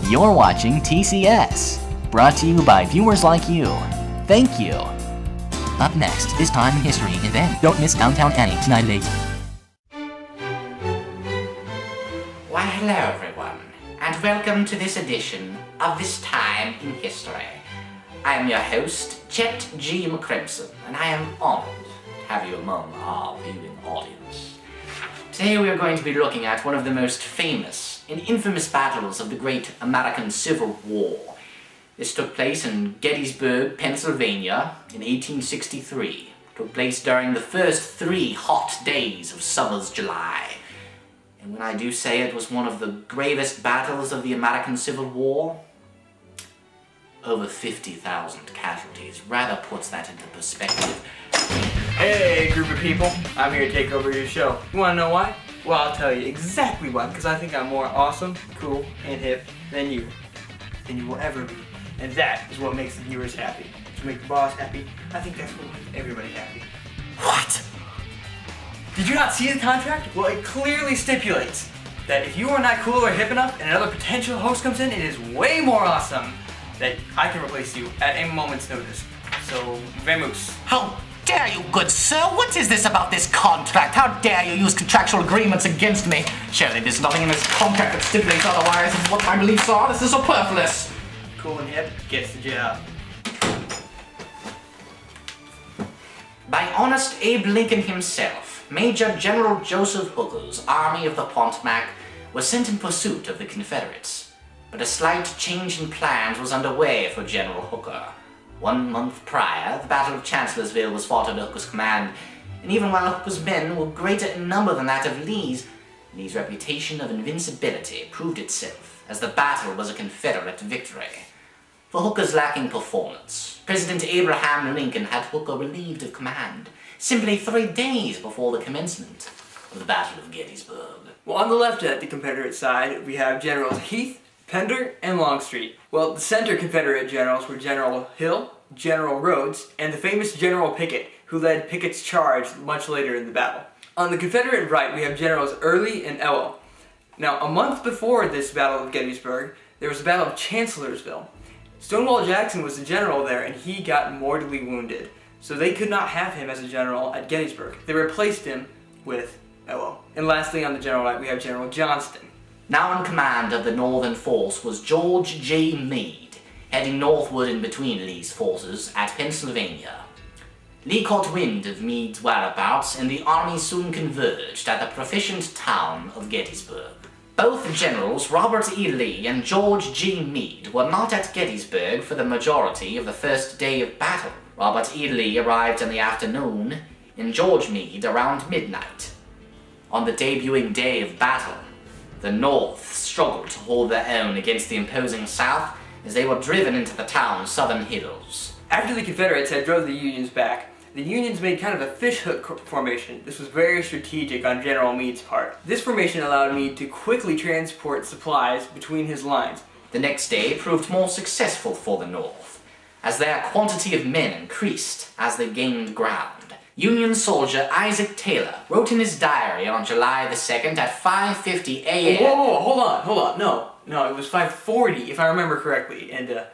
You're watching TCS, brought to you by viewers like you. Thank you. Up next, this time in history, and then don't miss Downtown Annie tonight at 8. Why, hello everyone, and welcome to this edition of This Time in History. I am your host, Chet G. McCrimson, and I am honored to have you among our viewing audience. Today we are going to be looking at one of the most famous and infamous battles of the Great American Civil War. This took place in Gettysburg, Pennsylvania in 1863. It took place during the first 3 hot days of summer's July. And when I do say it was one of the gravest battles of the American Civil War, over 50,000 casualties rather puts that into perspective. Hey, group of people, I'm here to take over your show. You wanna know why? Well, I'll tell you exactly why, because I think I'm more awesome, cool, and hip than you will ever be. And that is what makes the viewers happy. To make the boss happy, I think that's what makes everybody happy. What? Did you not see the contract? Well, it clearly stipulates that if you are not cool or hip enough and another potential host comes in, it is way more awesome that I can replace you at a moment's notice. So, vamoose. How dare you, good sir? What is this about this contract? How dare you use contractual agreements against me? Surely there's nothing in this contract that stipulates otherwise. This is what my beliefs are. This is superfluous. Cool and hip gets the job. By honest Abe Lincoln himself, Major General Joseph Hooker's Army of the Potomac was sent in pursuit of the Confederates. But a slight change in plans was underway for General Hooker. 1 month prior, the Battle of Chancellorsville was fought under Hooker's command, and even while Hooker's men were greater in number than that of Lee's reputation of invincibility proved itself, as the battle was a Confederate victory. For Hooker's lacking performance, President Abraham Lincoln had Hooker relieved of command, simply 3 days before the commencement of the Battle of Gettysburg. Well, on the left at the Confederate side, we have Generals Heath, Pender, and Longstreet. Well, the center Confederate generals were General Hill, General Rhodes, and the famous General Pickett, who led Pickett's charge much later in the battle. On the Confederate right, we have Generals Early and Ewell. Now, a month before this Battle of Gettysburg, there was the Battle of Chancellorsville. Stonewall Jackson was the general there, and he got mortally wounded, so they could not have him as a general at Gettysburg. They replaced him with Ewell. And lastly, on the general right, we have General Johnston. Now in command of the northern force was George J. Meade, heading northward in between Lee's forces at Pennsylvania. Lee caught wind of Meade's whereabouts, and the army soon converged at the proficient town of Gettysburg. Both generals, Robert E. Lee and George G. Meade, were not at Gettysburg for the majority of the first day of battle. Robert E. Lee arrived in the afternoon, and George Meade around midnight. On the debuting day of battle, the North struggled to hold their own against the imposing South as they were driven into the town's southern hills. After the Confederates had drove the Unions back, the Unions made kind of a fishhook formation. This was very strategic on General Meade's part. This formation allowed Meade to quickly transport supplies between his lines. The next day proved more successful for the North, as their quantity of men increased as they gained ground. Union soldier Isaac Taylor wrote in his diary on July the 2nd at 5:50 a.m. Whoa, hold on. No, it was 5:40 if I remember correctly, and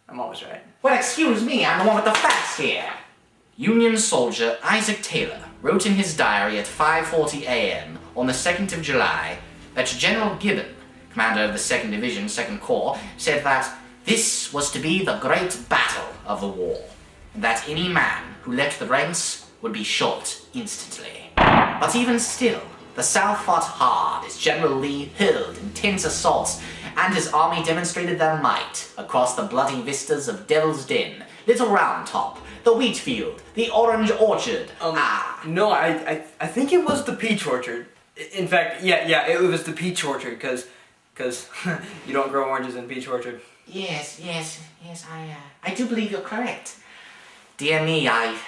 I'm always right. Well, excuse me, I'm the one with the facts here. Union soldier Isaac Taylor wrote in his diary at 5:40 a.m. on the 2nd of July that General Gibbon, commander of the 2nd Division, 2nd Corps, said that this was to be the great battle of the war, and that any man who left the ranks would be shot instantly. But even still, the South fought hard as General Lee hurled intense assaults, and his army demonstrated their might across the bloody vistas of Devil's Den, Little Round Top, the Wheat Field, the Orange Orchard. No, I think it was the Peach Orchard. In fact, yeah, it was the Peach Orchard, because you don't grow oranges in Peach Orchard. Yes, I do believe you're correct. Dear me, I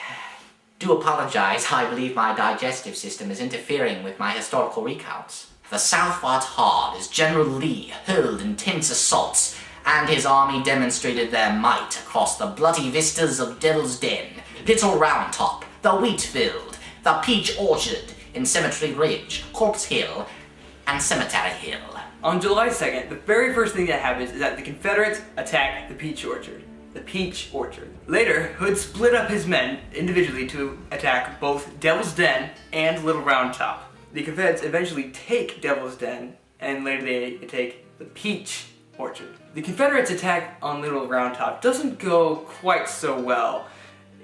do apologize. I believe my digestive system is interfering with my historical recounts. The South fought hard as General Lee hurled intense assaults, and his army demonstrated their might across the bloody vistas of Devil's Den, Little Round Top, the Wheat Field, the Peach Orchard, in Cemetery Ridge, Corpse Hill, and Cemetery Hill. On July 2nd, the very first thing that happens is that the Confederates attack the peach orchard. The peach orchard. Later, Hood split up his men individually to attack both Devil's Den and Little Round Top. The Confederates eventually take Devil's Den, and later they take the peach orchard. The Confederates' attack on Little Round Top doesn't go quite so well.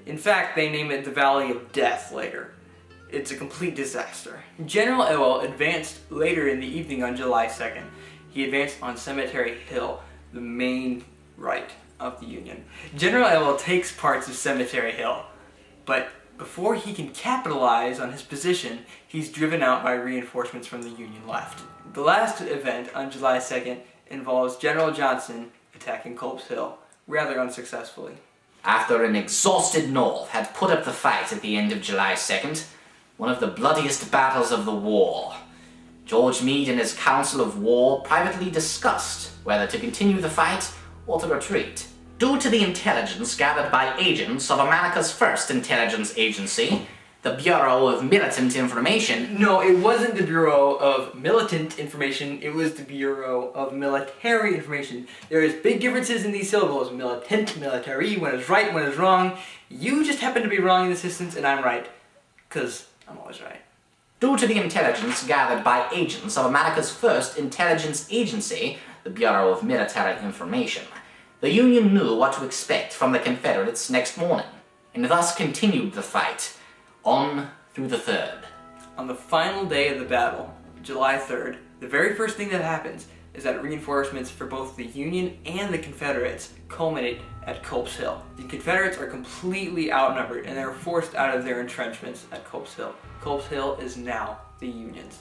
In fact, they name it the Valley of Death later. It's a complete disaster. General Ewell advanced later in the evening on July 2nd. He advanced on Cemetery Hill, the main right of the Union. General Ewell takes parts of Cemetery Hill, but before he can capitalize on his position, he's driven out by reinforcements from the Union left. The last event on July 2nd involves General Johnson attacking Culp's Hill, rather unsuccessfully. After an exhausted North had put up the fight at the end of July 2nd, one of the bloodiest battles of the war, George Meade and his Council of War privately discussed whether to continue the fight or to retreat. Due to the intelligence gathered by agents of America's first intelligence agency, the Bureau of Militant Information. No, it wasn't the Bureau of Militant Information, it was the Bureau of Military Information. There is big differences in these syllables. Militant, military, when it's right, when it's wrong. You just happen to be wrong in this instance, and I'm right. 'Cause I'm always right. Due to the intelligence gathered by agents of America's first intelligence agency, the Bureau of Military Information, the Union knew what to expect from the Confederates next morning, and thus continued the fight on through the 3rd. On the final day of the battle, July 3rd, the very first thing that happens is that reinforcements for both the Union and the Confederates culminate at Culp's Hill. The Confederates are completely outnumbered and they're forced out of their entrenchments at Culp's Hill. Culp's Hill is now the Union's.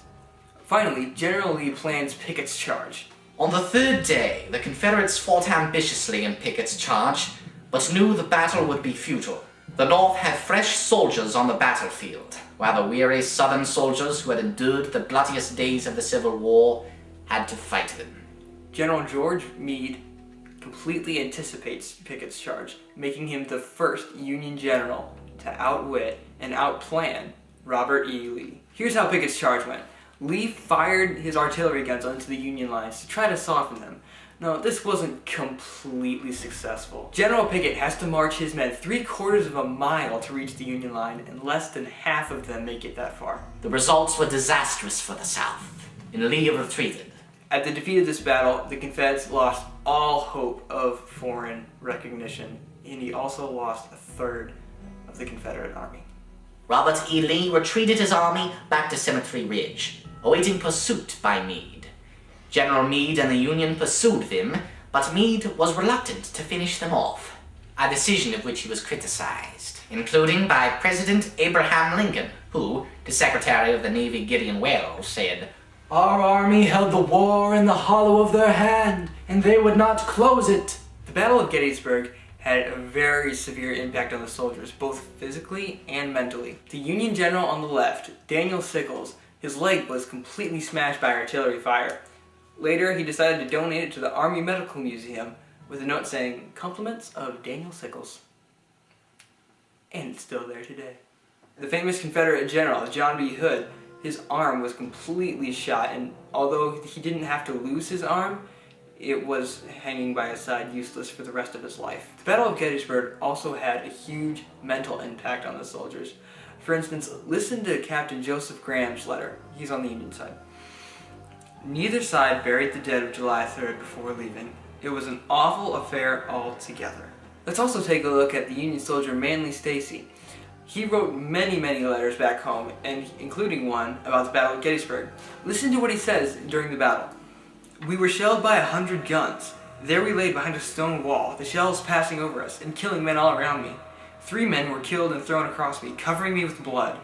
Finally, General Lee plans Pickett's charge. On the 3rd day, the Confederates fought ambitiously in Pickett's charge, but knew the battle would be futile. The North had fresh soldiers on the battlefield, while the weary Southern soldiers who had endured the bloodiest days of the Civil War had to fight them. General George Meade completely anticipates Pickett's charge, making him the first Union general to outwit and outplan Robert E. Lee. Here's how Pickett's charge went. Lee fired his artillery guns onto the Union lines to try to soften them. No, this wasn't completely successful. General Pickett has to march his men 3/4 of a mile to reach the Union line, and less than half of them make it that far. The results were disastrous for the South, and Lee retreated. At the defeat of this battle, the Confederates lost all hope of foreign recognition, and he also lost 1/3 of the Confederate army. Robert E. Lee retreated his army back to Cemetery Ridge, awaiting pursuit by Meade. General Meade and the Union pursued them, but Meade was reluctant to finish them off, a decision of which he was criticized, including by President Abraham Lincoln, who, to Secretary of the Navy Gideon Welles, said, "Our army held the war in the hollow of their hand, and they would not close it." The Battle of Gettysburg had a very severe impact on the soldiers, both physically and mentally. The Union general on the left, Daniel Sickles, his leg was completely smashed by artillery fire. Later, he decided to donate it to the Army Medical Museum with a note saying, "Compliments of Daniel Sickles." And it's still there today. The famous Confederate general, John B. Hood, his arm was completely shot, and although he didn't have to lose his arm, it was hanging by his side useless for the rest of his life. The Battle of Gettysburg also had a huge mental impact on the soldiers. For instance, listen to Captain Joseph Graham's letter. He's on the Union side. Neither side buried the dead of July 3rd before leaving. It was an awful affair altogether. Let's also take a look at the Union soldier Manly Stacy. He wrote many letters back home, and including one about the Battle of Gettysburg. Listen to what he says during the battle. "We were shelled by 100 guns. There we lay behind a stone wall, the shells passing over us and killing men all around me. 3 men were killed and thrown across me, covering me with blood.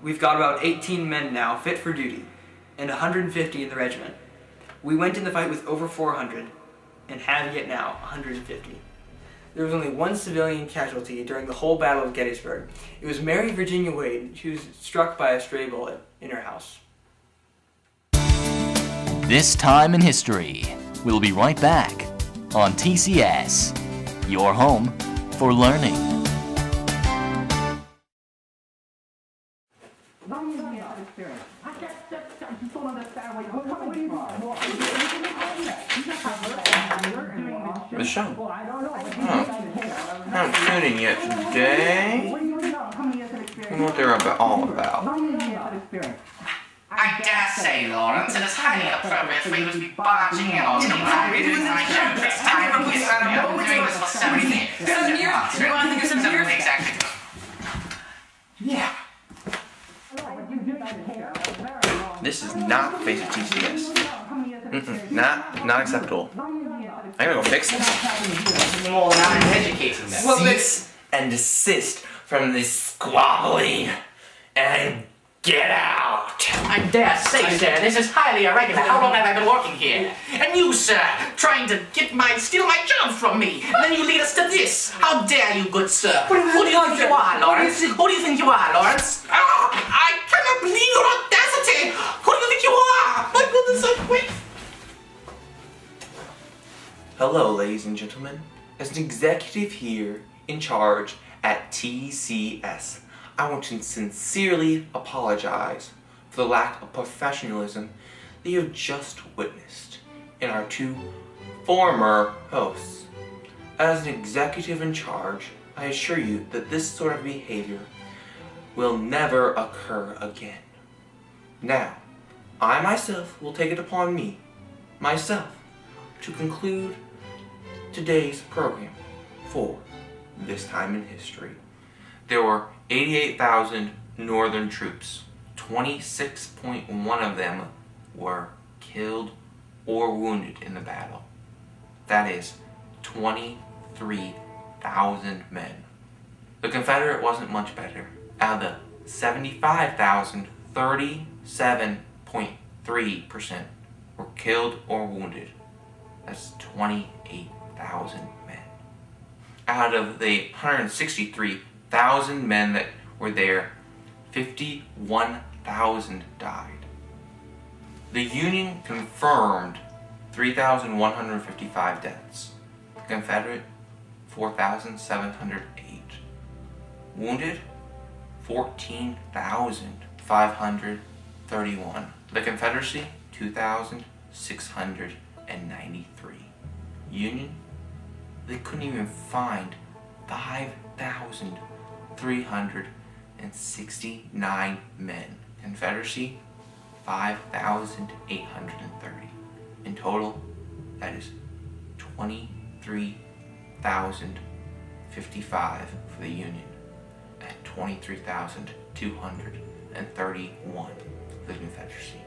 We've got about 18 men now fit for duty, and 150 in the regiment. We went in the fight with over 400, and have yet now 150. There was only one civilian casualty during the whole Battle of Gettysburg. It was Mary Virginia Wade. She was struck by a stray bullet in her house." This time in history. We'll be right back on TCS, your home for learning. The show. I haven't tuned in yet today. I don't know what they're all about. I dare say, Lawrence, it is highly appropriate for you to be barging in on me when I'm doing my show this time in history. I've been doing this for 7 years. 7 years? You want to think of 7 years? Exactly. Yeah. This is not fictitious. Not acceptable. I gotta go fix this. Well, now I'm educating them. Well, Cease and desist from this squabbling and get out. I dare say, sir, this is highly irregular. How long have I been working here? And you, sir, trying to steal my job from me. And then you lead us to this. How dare you, good sir? Who do you think you are, Lawrence? Who do you think you are, Lawrence? Oh, I cannot believe your audacity. Who do you think you are? My goodness, I wait. Hello, ladies and gentlemen. As an executive here in charge at TCS, I want to sincerely apologize for the lack of professionalism that you have just witnessed in our 2 former hosts. As an executive in charge, I assure you that this sort of behavior will never occur again. Now, I myself will take it upon myself, to conclude today's program for This Time in History. There were 88,000 Northern troops. 26.1 of them were killed or wounded in the battle. That is 23,000 men. The Confederate wasn't much better. Out of the 75,000, 37.3% were killed or wounded. That's 28,000 men. Out of the 163,000 men that were there, 51,000 died. The Union confirmed 3,155 deaths. The Confederate, 4,708. Wounded, 14,531. The Confederacy, 2,693. Union, they couldn't even find 5,369 men. Confederacy, 5,830. In total, that is 23,055 for the Union and 23,231 for the Confederacy.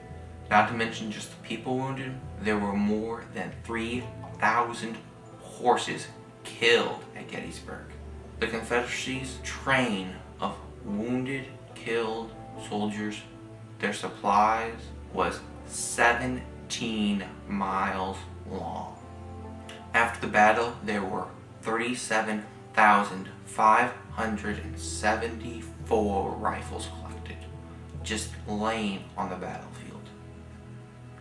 Not to mention just the people wounded, there were more than 3,000 horses killed at Gettysburg. The Confederacy's train of wounded, killed soldiers, their supplies was 17 miles long. After the battle, there were 37,574 rifles collected, just laying on the battlefield.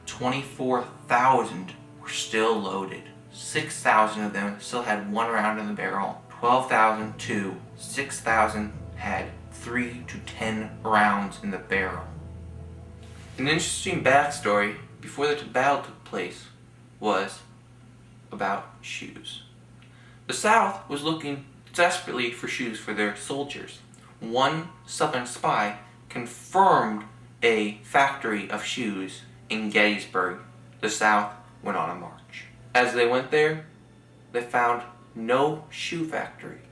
24,000 were still loaded. 6,000 of them still had 1 round in the barrel. 12,000 2. 6,000 had 3 to 10 rounds in the barrel. An interesting backstory before the battle took place was about shoes. The South was looking desperately for shoes for their soldiers. One Southern spy confirmed a factory of shoes in Gettysburg. The South went on a march. As they went there, they found no shoe factory.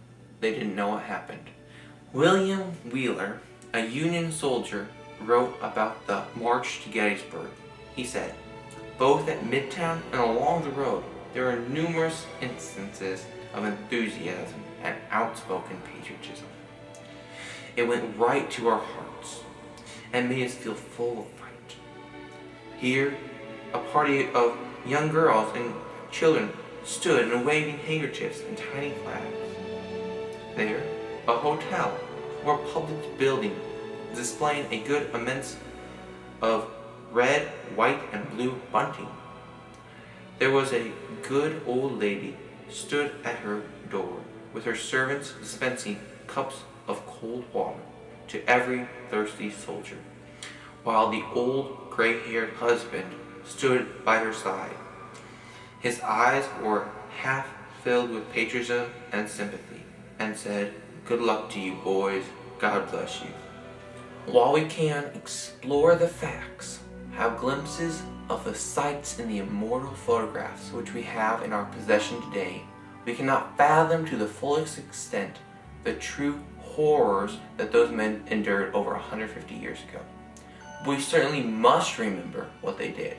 They didn't know what happened. William Wheeler, a Union soldier, wrote about the march to Gettysburg. He said, "Both at Midtown and along the road, there are numerous instances of enthusiasm and outspoken patriotism. It went right to our hearts and made us feel full of fight. Here, a party of young girls and children stood and waving handkerchiefs and tiny flags. There, a hotel or public building displaying a good immense of red, white, and blue bunting. There was a good old lady stood at her door with her servants dispensing cups of cold water to every thirsty soldier. while the old gray-haired husband stood by her side. His eyes were half filled with patriotism and sympathy, and said, "Good luck to you, boys. God bless you." While we can explore the facts, have glimpses of the sights in the immortal photographs which we have in our possession today, we cannot fathom to the fullest extent the true horrors that those men endured over 150 years ago. We certainly must remember what they did,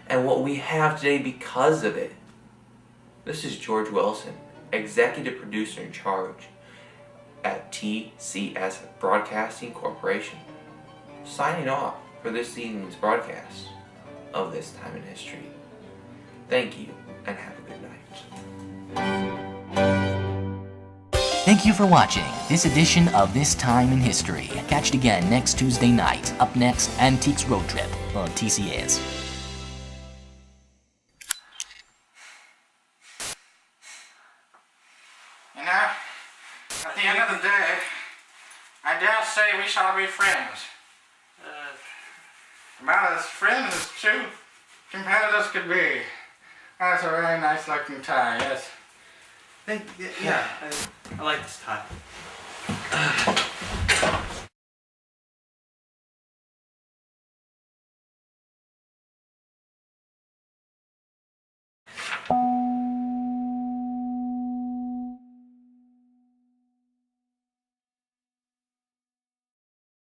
and what we have today because of it. This is George Wilson, executive producer in charge at TCS Broadcasting Corporation, signing off for this evening's broadcast of This Time in History. Thank you, and have a good night. Thank you for watching this edition of This Time in History. Catch it again next Tuesday night. Up next, Antiques Road Trip on TCS. You know, at the end of the day, I dare say we shall be friends. About as friends as two competitors could be. That's a very nice looking tie, yes. Yeah, I like this tie.